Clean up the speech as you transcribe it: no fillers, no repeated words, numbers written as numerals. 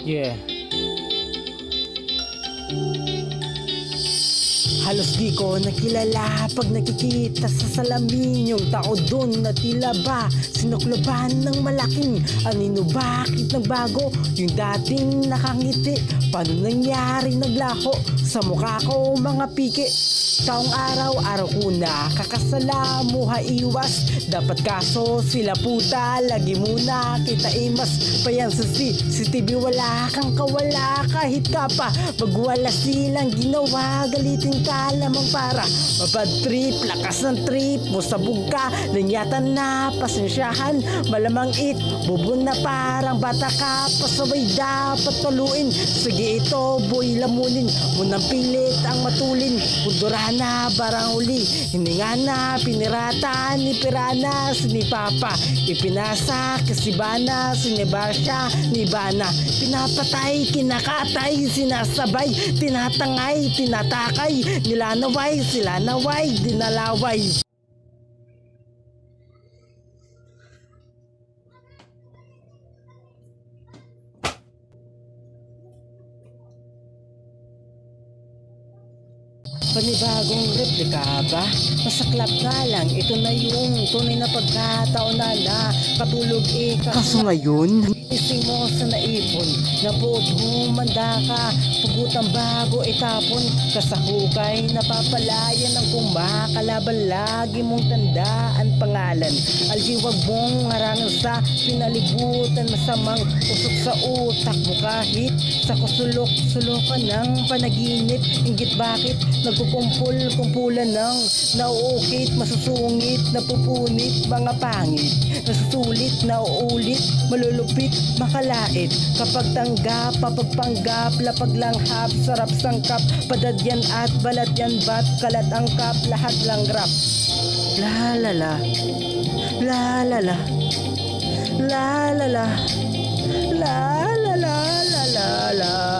Yeah. Halos di ko nakilala pag nakikita sa salamin yung tao dun na tila ba sinukloban ng malaking anino. Bakit nagbago yung dating nakangiti? Paano nangyari naglaho sa mukha ko mga piki? Taong araw ko na kakasala muha iwas. Dapat kaso sila puta lagi muna kita imas. Payan sa CCTV wala kang kawala kahit ka pa magwala silang ginawa. Galitin ka lamang para mabad trip. Lakas ng trip mo sabog ka lanyatan na pasensyahan. Malamang bubon na parang bata ka. Pasaway dapat paluin. Sige ito boy lamunin. Munang pilit ang matulin. Pundura na barang uli. Hininga na pinirata ni Pirana ni Papa. Ipinasa kasibana siniba siya ni Bana. Pinapatay kinakatay sinasabay. Tinatangay tinatakay. Nilanaway sila naway dinalaway. Panibagong replika ba? Masaklap nga lang, ito na yung tunay na pagkataon na katulog kaso ngayon ising mo sa naipon na buod humanda ka. Pagutang bago itapon kasahukay napapalayan ng kumakalaban. Lagi mong tandaan pangalan. Aljiwag mong harangan sa pinalibutan. Masamang usok sa utak mo kahit sa kusulok-sulokan ng panaginip. Inggit bakit nagkukumpul-kumpulan ng nauukit, masusungit, napupunit, mga pangit, nasusulit, nauulit, malulupit, makalait. Kapag tanggap, papagpanggap, lapaglanghap, sarap sangkap, padadyan at baladyan bat, kalat angkap, lahat lang rap. La la la, la la la, la la la, la la la la la la.